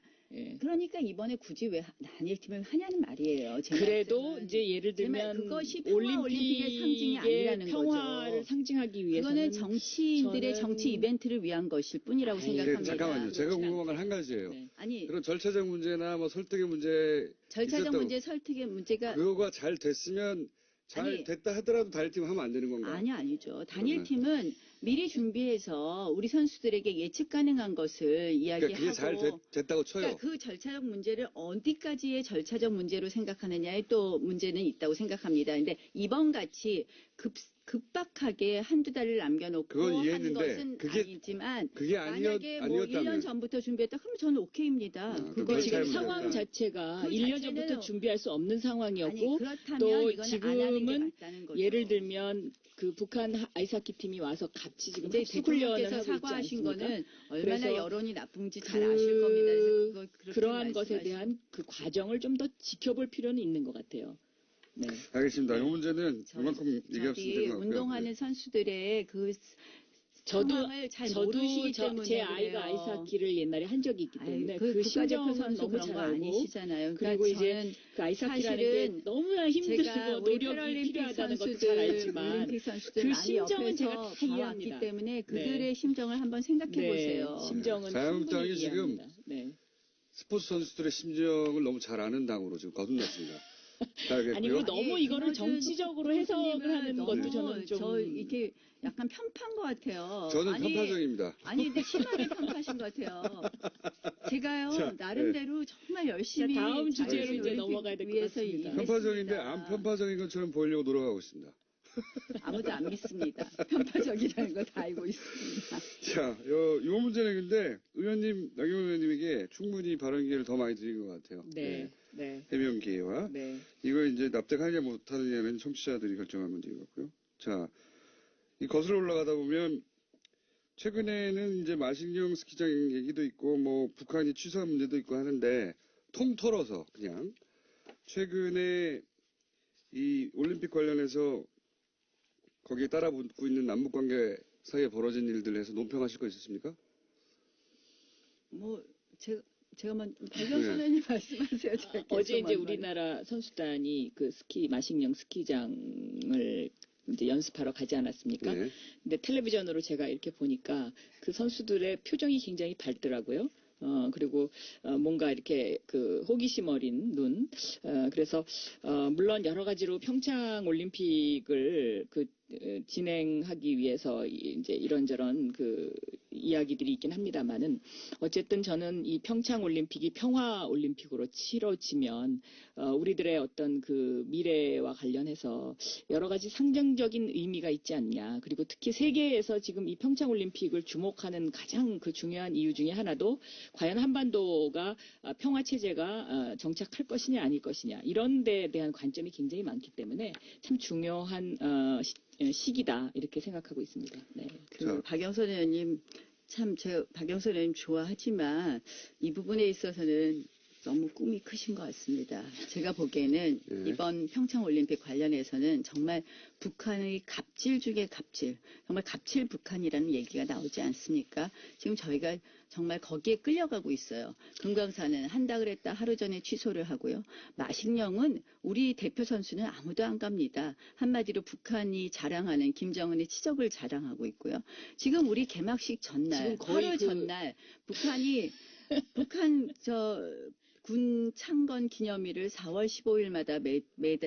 D: 그러니까 이번에 굳이 왜 단일팀을 하냐는 말이에요. 제
E: 그래도
D: 말씀은.
E: 이제 예를
D: 제 말,
E: 들면
D: 그것이 올림픽의 상징이 아니라는
E: 평화를
D: 거죠.
E: 상징하기 위해서는
D: 그거는 정치인들의
E: 저는-
D: 정치 이벤트를 위한 것일 뿐이라고
E: 아니,
D: 생각합니다.
A: 잠깐만요. 제가
E: 그렇진
A: 궁금한 건 한
E: 않죠.
A: 가지예요.
E: 네.
D: 아니
A: 그런 절차적 문제나 뭐 설득의 문제
D: 절차적
A: 있었다고.
D: 문제, 설득의 문제가
A: 그거가 잘 됐으면 잘
D: 아니,
A: 됐다 하더라도 단일팀 하면 안 되는 건가요?
D: 아니죠. 단일팀은 미리 준비해서 우리 선수들에게 예측 가능한 것을 이야기하고
A: 그러니까 그게 잘 됐다고 쳐요.
D: 그러니까 그 절차적 문제를 어디까지의 절차적 문제로 생각하느냐에 또 문제는 있다고 생각합니다. 근데 이번 같이 급박하게 한두 달을 남겨놓고
A: 그건
D: 한
A: 이해했는데
D: 것은
A: 그게-
D: 아니지만
A: 그게
D: 만약에 뭐
A: 아니었다면
D: 1년 전부터 준비했다 그러면 저는 오케이입니다.
A: 그건
E: 그거 지금
A: 잘
E: 상황
A: 모르겠다.
E: 자체가
D: 그
E: 1년
D: 자체는-
E: 전부터 준비할 수 없는
D: 아니
E: 상황이었고
D: 그렇다면
E: 또
D: 이건 안 하는 게
E: 지금은
D: 맞다는 거죠.
E: 예를 들면 그 북한 아이스하키 팀이 와서 같이 지금
D: 이제
E: 합숙 훈련을
D: 대통령께서
E: 하고 있지
D: 사과하신
E: 않습니까?
D: 거는 얼마나
E: 그래서
D: 여론이 나쁜지 잘 아실 겁니다. 그래서 그렇게
E: 그러한 것에
D: 말씀하시고.
E: 대한 그 과정을 좀 더 지켜볼 필요는 있는 것 같아요. 네.
A: 알겠습니다. 이 문제는 이만큼 얘기하시면
D: 저기
A: 될 것 같고요.
D: 운동하는
A: 네.
D: 선수들의 그 상황을 잘 모르시기 때문에
E: 제 아이가
D: 그래요.
E: 아이스하키를 옛날에 한 적이 있기 때문에
D: 아이, 그 국가대표
E: 심정은
D: 선수
E: 너무
D: 그런
E: 잘
D: 거
E: 알고
D: 아니시잖아요.
E: 그리고
D: 그러니까
E: 이제
D: 저는
E: 그 아이스하키라는
D: 사실은
E: 게 너무나
D: 제가
E: 힘들고
D: 우리
E: 노력이
D: 패럴림픽
E: 필요하다는 것도
D: 선수들,
E: 잘 알지만
D: 올림픽 선수들
E: 그
D: 많이
E: 심정은 제가
D: 옆에서
E: 다 이해합니다.
D: 봐왔기 때문에 그들의
E: 네.
D: 심정을 한번 생각해 보세요.
E: 네, 심정은
A: 자유한국당이
E: 충분히
A: 지금
E: 이해합니다. 네.
A: 스포츠 선수들의 심정을 너무 잘 아는 당으로 지금 거듭났습니다. 자, 알겠고요.
E: 아니 그리고 너무 이거를
D: 김어준
E: 정치적으로 해석을 하는
D: 너무
E: 것도 저는 좀
D: 저 이게 약간 편파인 것 같아요.
A: 저는
D: 아니,
A: 편파적입니다.
D: 아니 근데 심하게 편파신 것 같아요. 제가요
A: 자,
D: 나름대로 정말 열심히
E: 자, 다음 주제로
D: 자기
E: 이제
D: 올림픽
E: 넘어가야 될것
D: 위해서
E: 같습니다.
D: 일했습니다.
A: 편파적인데 안 편파적인 것처럼 보이려고 노력하고 있습니다.
D: 아무도 안 믿습니다. 편파적이라는 거 다 알고 있습니다.
A: 자, 요 문제는 근데 의원님, 나경원 의원님에게 충분히 발언 기회를 더 많이 드린 것 같아요.
E: 네, 네,
A: 해명 기회와.
E: 네.
A: 이거 이제 납득하냐 못하느냐는 청취자들이 결정할 문제인 것 같고요. 자, 이 거슬러 올라가다 보면 최근에는 이제 마식령 스키장 얘기도 있고 뭐 북한이 취소한 문제도 있고 하는데 통 털어서 그냥 최근에 이 올림픽 관련해서 거기에 따라 붙고 있는 남북 관계 사이에 벌어진 일들을 해서 논평하실 거 있으십니까?
D: 뭐 제가 박영선 의원님 말씀하세요. 제가
E: 어제
D: 계속
E: 이제
D: 말만-
E: 우리나라 선수단이 그 마식령 스키장을 이제 연습하러 가지 않았습니까?
A: 네.
E: 근데 텔레비전으로 제가 이렇게 보니까 그 선수들의 표정이 굉장히 밝더라고요. 그리고 뭔가 이렇게 그 호기심 어린 눈. 그래서 물론 여러 가지로 평창 올림픽을 진행하기 위해서 이제 이런저런 그 이야기들이 있긴 합니다만은 어쨌든 저는 이 평창 올림픽이 평화 올림픽으로 치러지면 우리들의 어떤 그 미래와 관련해서 여러 가지 상징적인 의미가 있지 않냐. 그리고 특히 세계에서 지금 이 평창 올림픽을 주목하는 가장 그 중요한 이유 중에 하나도 과연 한반도가 평화 체제가 정착할 것이냐 아닐 것이냐 이런 데에 대한 관점이 굉장히 많기 때문에 참 중요한 시기다 이렇게 생각하고 있습니다. 네.
D: 그 박영선 의원님 참 제가 박영선 의원님 좋아하지만 이 부분에 있어서는 너무 꿈이 크신 것 같습니다. 제가 보기에는 이번 평창올림픽 관련해서는 정말 북한의 갑질 중에 갑질, 정말 갑질 북한이라는 얘기가 나오지 않습니까? 지금 저희가 정말 거기에 끌려가고 있어요. 금강산은 한다 그랬다 하루 전에 취소를 하고요. 마식령은 우리 대표 선수는 아무도 안 갑니다. 한마디로 북한이 자랑하는 김정은의 치적을 자랑하고 있고요. 지금 우리 개막식 전날,
E: 지금 거의
D: 하루 전날 북한이 북한 군 창건 기념일을 4월 15일마다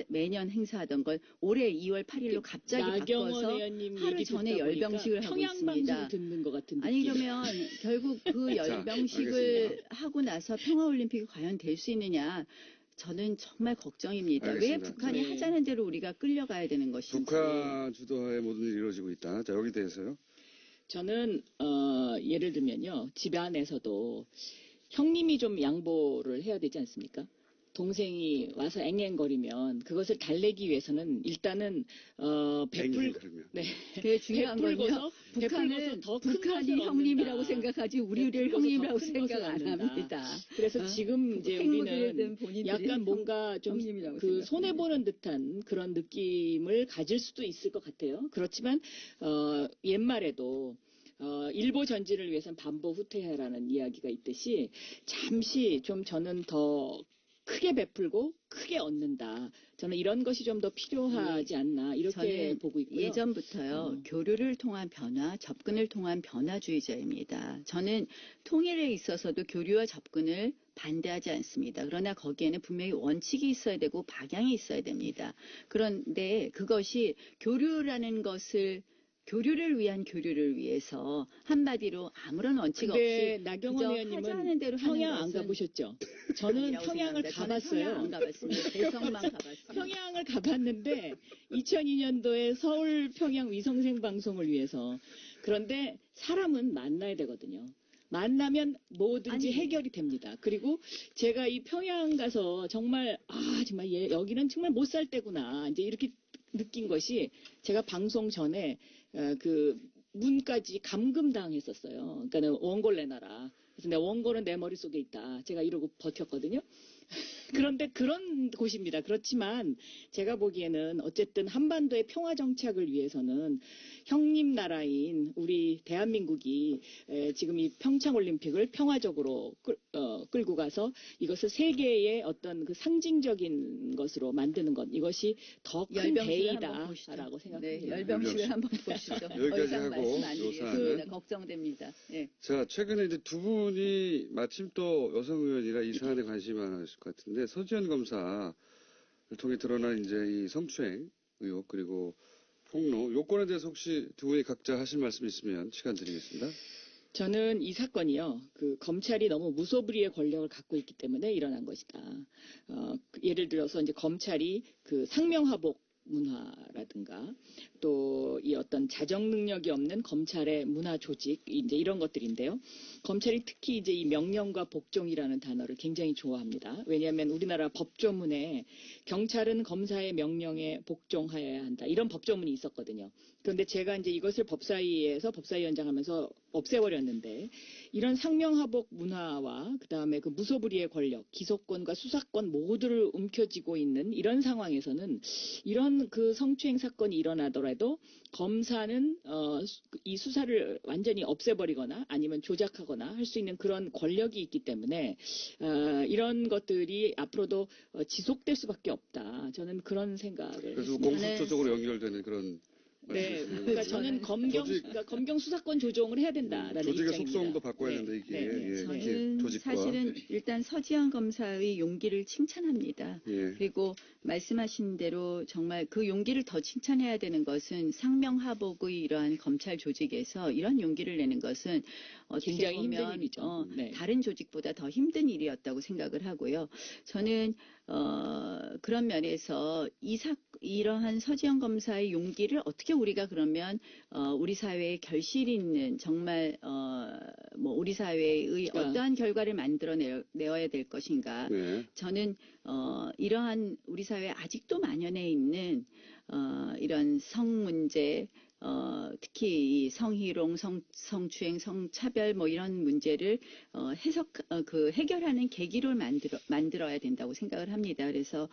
D: 매년 행사하던 걸 올해 2월 8일로 갑자기 바꿔서 하루 전에 열병식을 하고 있습니다.
E: 평양방송 듣는 것 같은 느낌.
D: 아니 그러면 결국 그 열병식을
A: 알겠습니다.
D: 하고 나서 평화올림픽이 과연 될 수 있느냐. 저는 정말 걱정입니다.
A: 알겠습니다.
D: 왜 북한이
E: 네.
D: 하자는 대로 우리가 끌려가야 되는 것인지.
A: 북한 주도하에 모든 일이 이루어지고 있다. 자, 여기 대해서요.
E: 저는 예를 들면요. 집안에서도 형님이 좀 양보를 해야 되지 않습니까? 동생이 와서 앵앵거리면 그것을 달래기 위해서는 일단은
A: 그러면.
E: 네.
D: 그게 중요한 건요. 북한이 형님이라고 생각하지 우리를 형님이라고 생각 안 합니다.
E: 그래서 지금 이제 우리는 약간 뭔가 좀 그 손해 보는 듯한 그런 느낌을 가질 수도 있을 것 같아요. 그렇지만 옛말에도 일보 전진을 위해서는 반보 후퇴해라는 이야기가 있듯이 잠시 좀 저는 더 크게 베풀고 크게 얻는다. 저는 이런 것이 좀 더 필요하지 않나 이렇게 보고 있고요.
D: 예전부터요. 교류를 통한 변화, 접근을 통한 변화주의자입니다. 저는 통일에 있어서도 교류와 접근을 반대하지 않습니다. 그러나 거기에는 분명히 원칙이 있어야 되고 방향이 있어야 됩니다. 그런데 그것이 교류를 위한 교류를 위해서 한마디로 아무런 원칙 없이
E: 나경원 의원님은 평양 안 가보셨죠? 저는 평양을 가봤어요.
D: 평양 안 가봤습니다. 대성만 가봤습니다.
E: 평양을 가봤는데 2002년도에 서울 평양 위성생 방송을 위해서 그런데 사람은 만나야 되거든요. 만나면 뭐든지 해결이 됩니다. 그리고 제가 이 평양 가서 정말 정말 여기는 정말 못 살 때구나. 이제 이렇게 느낀 것이 제가 방송 전에 그 문까지 감금당했었어요. 그러니까 원고를 내놔라. 그래서 내 원고는 내 머릿속에 있다. 제가 이러고 버텼거든요. 그런데 그런 곳입니다. 그렇지만 제가 보기에는 어쨌든 한반도의 평화 정착을 위해서는 형님 나라인 우리 대한민국이 지금 이 평창올림픽을 평화적으로 끌고 가서 이것을 세계의 어떤 그 상징적인 것으로 만드는 것, 이것이 더 큰 대의다라고 생각합니다.
D: 네, 열병식을 한번 보시죠.
A: 여기까지 하고
D: 말씀 안 드리겠습니다.
A: 요사는.
D: 걱정됩니다. 네.
A: 자, 최근에 이제 두 분이 마침 또 여성 의원이라 이 사안에 관심이 많으실 것 같은데, 서지현 검사를 통해 드러난 이제 이 성추행 의혹 그리고 폭로 요건에 대해서 혹시 두 분이 각자 하실 말씀 있으면 시간 드리겠습니다.
E: 저는 이 사건이요, 그 검찰이 너무 무소불위의 권력을 갖고 있기 때문에 일어난 것이다. 예를 들어서 이제 검찰이 그 상명하복 문화라든가 또 이 어떤 자정 능력이 없는 검찰의 문화 조직 이제 이런 것들인데요. 검찰이 특히 이제 이 명령과 복종이라는 단어를 굉장히 좋아합니다. 왜냐하면 우리나라 법조문에 경찰은 검사의 명령에 복종하여야 한다. 이런 법조문이 있었거든요. 그런데 제가 이제 이것을 법사위에서 법사위원장 하면서 없애버렸는데 이런 상명하복 문화와 그다음에 그 무소불위의 권력, 기소권과 수사권 모두를 움켜쥐고 있는 이런 상황에서는 이런 그 성추행 사건이 일어나더라도 검사는 이 수사를 완전히 없애버리거나 아니면 조작하거나 할 수 있는 그런 권력이 있기 때문에 이런 것들이 앞으로도 지속될 수밖에 없다. 저는 그런 생각을
A: 그래서
E: 했습니다.
A: 공수처적으로 연결되는 그런
E: 네,
A: 말씀이시네요.
E: 그러니까 저는 검경 수사권 조정을 해야 된다라는
A: 조직의
E: 입장입니다.
A: 속성도 바꿔야 된다 이게.
E: 네, 네.
A: 예,
D: 저는
A: 이게 조직과.
D: 사실은 일단 서지현 검사의 용기를 칭찬합니다.
A: 예.
D: 그리고 말씀하신 대로 정말 그 용기를 더 칭찬해야 되는 것은 상명하복의 이러한 검찰 조직에서 이런 용기를 내는 것은 어떻게
E: 굉장히 힘든
D: 보면
E: 일이죠. 네.
D: 다른 조직보다 더 힘든 일이었다고 생각을 하고요. 저는 그런 면에서 이러한 서지현 검사의 용기를 어떻게 우리가 그러면 우리 사회에 결실 있는 정말 뭐 우리 사회의 어떠한 결과를 만들어내어야 될 것인가.
A: 네.
D: 저는 이러한 우리 사회에 아직도 만연해 있는 이런 성 문제, 특히 이 성희롱, 성추행, 성차별 뭐 이런 문제를 해결하는 계기를 만들어야 된다고 생각을 합니다. 그래서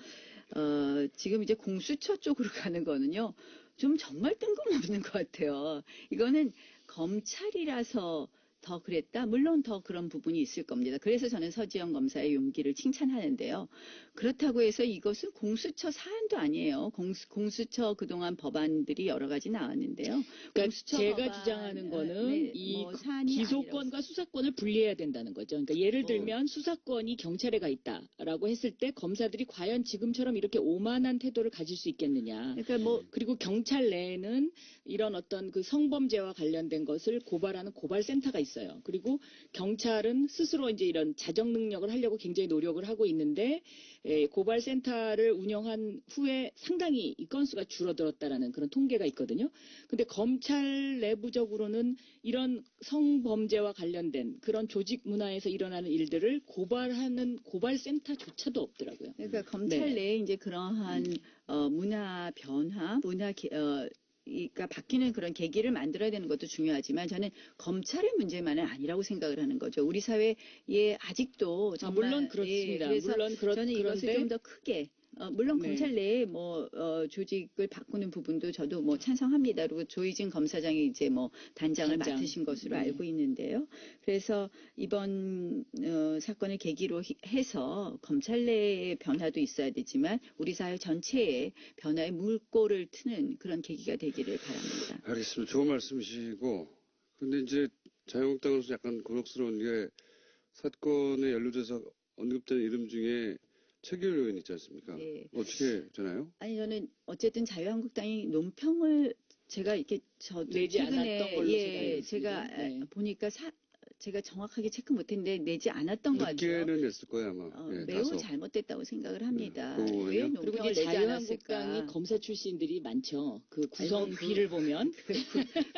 D: 지금 이제 공수처 쪽으로 가는 거는요, 좀 정말 뜬금없는 것 같아요. 이거는 검찰이라서 더 그랬다? 물론 더 그런 부분이 있을 겁니다. 그래서 저는 서지현 검사의 용기를 칭찬하는데요. 그렇다고 해서 이것은 공수처 사안도 아니에요. 공수처 그동안 법안들이 여러 가지 나왔는데요.
E: 그러니까 제가 주장하는 거는 이 기소권과 수사권을 분리해야 된다는 거죠. 그러니까 예를 들면 수사권이 경찰에 가 있다라고 했을 때 검사들이 과연 지금처럼 이렇게 오만한 태도를 가질 수 있겠느냐.
D: 그러니까
E: 그리고 경찰 내에는 이런 어떤 그 성범죄와 관련된 것을 고발하는 고발센터가 있어요. 그리고 경찰은 스스로 이제 이런 자정 능력을 하려고 굉장히 노력을 하고 있는데 고발센터를 운영한 후에 상당히 이 건수가 줄어들었다라는 그런 통계가 있거든요. 근데 검찰 내부적으로는 이런 성범죄와 관련된 그런 조직 문화에서 일어나는 일들을 고발하는 고발센터조차도 없더라고요.
D: 그러니까 검찰 내에 이제 그러한 문화 변화, 그러니까 바뀌는 그런 계기를 만들어야 되는 것도 중요하지만 저는 검찰의 문제만은 아니라고 생각을 하는 거죠. 우리 사회에 아직도 정말
E: 물론 그렇습니다.
D: 그래서
E: 물론
D: 저는 이것을 좀 더 크게 물론
E: 네.
D: 검찰 내에 조직을 바꾸는 부분도 저도 찬성합니다. 그리고 조희진 검사장이 이제 단장을 맡으신 것으로 알고 있는데요. 그래서 이번 사건을 계기로 해서 검찰 내의 변화도 있어야 되지만 우리 사회 전체의 변화의 물꼬를 트는 그런 계기가 되기를 바랍니다.
A: 알겠습니다. 좋은 말씀이시고, 근데 이제 자유한국당으로서 약간 곤혹스러운 게 사건에 연루돼서 언급된 이름 중에 최규일 의원 있지 않습니까?
D: 네.
A: 어떻게 되나요?
D: 아니 저는 어쨌든 자유한국당이 논평을 제가 이렇게
E: 내지 않았던 걸로
D: 제가
E: 제가
D: 보니까 제가 정확하게 체크 못했는데 내지 않았던 것 같아요.
A: 늦게는 냈을 거예요 아마. 예,
D: 매우
A: 나서.
D: 잘못됐다고 생각을 합니다.
A: 네,
D: 왜
A: 그리고
E: 그리고
D: 논평을
E: 이제
D: 내지
E: 자유한국당이
D: 않았을까?
E: 검사 출신들이 많죠. 그
D: 아이고,
E: 구성비를 보면.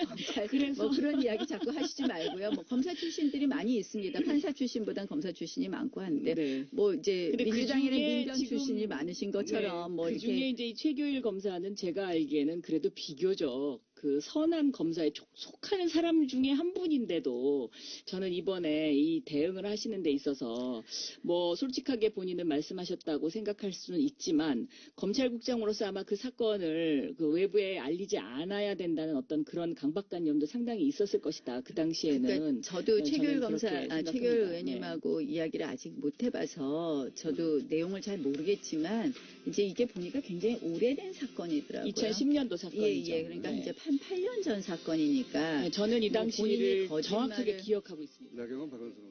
D: 검찰,
E: 그래서-
D: 뭐 그런 이야기 자꾸 하시지 말고요. 뭐 검사 출신들이 많이 있습니다. 판사 출신보단 검사 출신이 많고 한데
E: 네.
D: 뭐 이제
E: 근데
D: 민주당에는
E: 그중에
D: 민변
E: 지금-
D: 출신이 많으신 것처럼 뭐
E: 그중에
D: 이렇게
E: 이제 이 최규일 검사는 제가 알기에는 그래도 비교적 그 선한 검사에 속하는 사람 중에 한 분인데도 저는 이번에 이 대응을 하시는 데 있어서 뭐 솔직하게 본인은 말씀하셨다고 생각할 수는 있지만 검찰국장으로서 아마 그 사건을 그 외부에 알리지 않아야 된다는 어떤 그런 강박관념도 상당히 있었을 것이다. 그 당시에는.
D: 그러니까 저도 최규일
E: 저는
D: 검사,
E: 그렇게 생각합니다.
D: 최규일 의원님하고 이야기를 아직 못 해봐서 저도 내용을 잘 모르겠지만 이제 이게 보니까 굉장히 오래된 사건이더라고요.
E: 2010년도 사건이죠.
D: 예. 그러니까
E: 네.
D: 이제 한 8년 전 사건이니까
E: 네, 저는 이
D: 뭐 본인이
E: 당시를
D: 거짓말을-
E: 정확하게 기억하고 있습니다.
A: 나경원 박원순